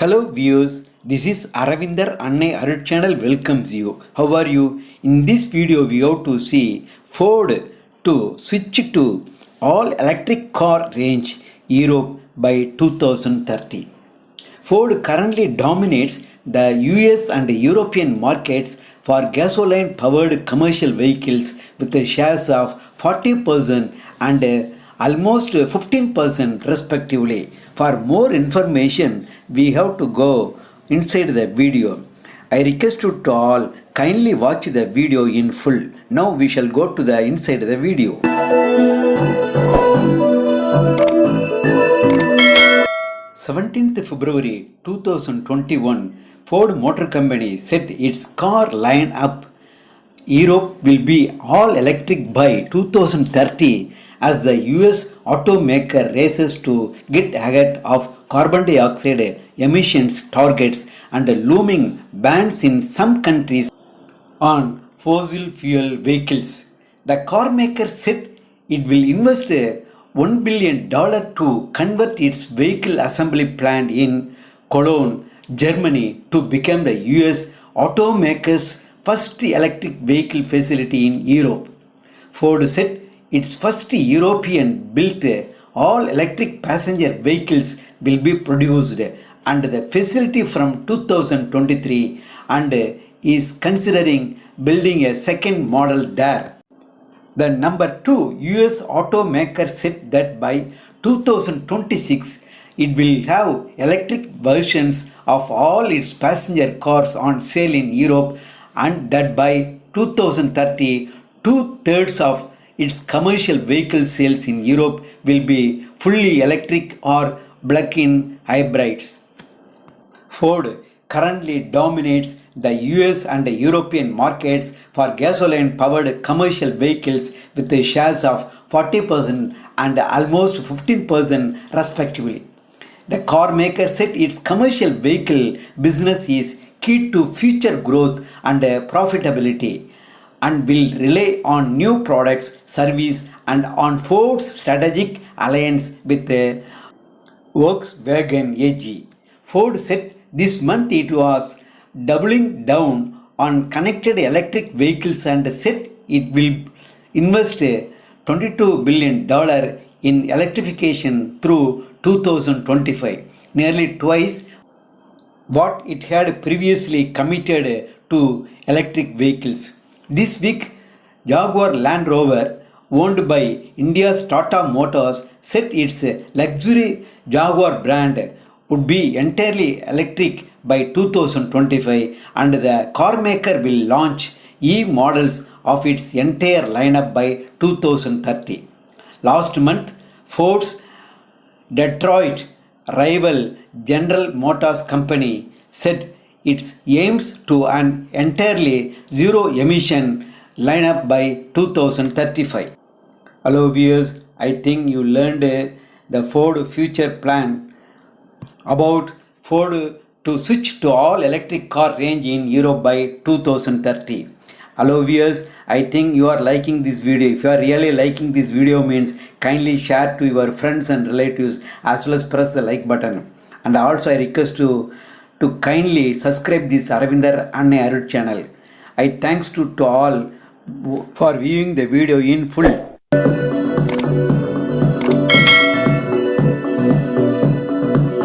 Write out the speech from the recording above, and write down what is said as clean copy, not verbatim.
Hello viewers, this is Aravindar Annai Arul channel welcomes you. How are you? In this video we have to see Ford to switch to all electric car range Europe by 2030. Ford currently dominates the US and European markets for gasoline powered commercial vehicles with shares of 40% and almost 15% respectively. For more information, we have to go inside the video. I request you to all kindly watch the video in full. Now we shall go to the inside the video. 17th February 2021, Ford Motor Company said its car lineup Europe will be all electric by 2030 as the US automaker races to get ahead of carbon dioxide emissions targets and looming bans in some countries on fossil fuel vehicles. The carmaker said it will invest $1 billion to convert its vehicle assembly plant in Cologne, Germany to become the US automaker's first electric vehicle facility in Europe. Ford said its first European-built all-electric passenger vehicles will be produced and the facility from 2023 and is considering building a second model there. The No.2 U.S. automaker said that by 2026 it will have electric versions of all its passenger cars on sale in Europe and that by 2030 two-thirds of its commercial vehicle sales in Europe will be fully electric or plug-in hybrids. Ford currently dominates the US and European markets for gasoline-powered commercial vehicles with shares of 40% and almost 15% respectively. The carmaker said its commercial vehicle business is key to future growth and profitability and will rely on new products, service and on Ford's strategic alliance with Volkswagen AG. Ford said this month it was doubling down on connected electric vehicles and said it will invest $22 billion in electrification through 2025, nearly twice what it had previously committed to electric vehicles. This week, Jaguar Land Rover, owned by India's Tata Motors, said its luxury Jaguar brand would be entirely electric by 2025 and the carmaker will launch E-models of its entire lineup by 2030. Last month, Ford's Detroit rival General Motors Company said it aims to an entirely zero emission lineup by 2035. Hello viewers, I think you learned the Ford future plan about Ford to switch to all electric car range in Europe by 2030. Hello viewers, I think you are liking this video. If you are really liking this video means kindly share to your friends and relatives as well as press the like button. And also I request you to kindly subscribe this Aravindar Annai Arul channel. I thanks to all for viewing the video in full.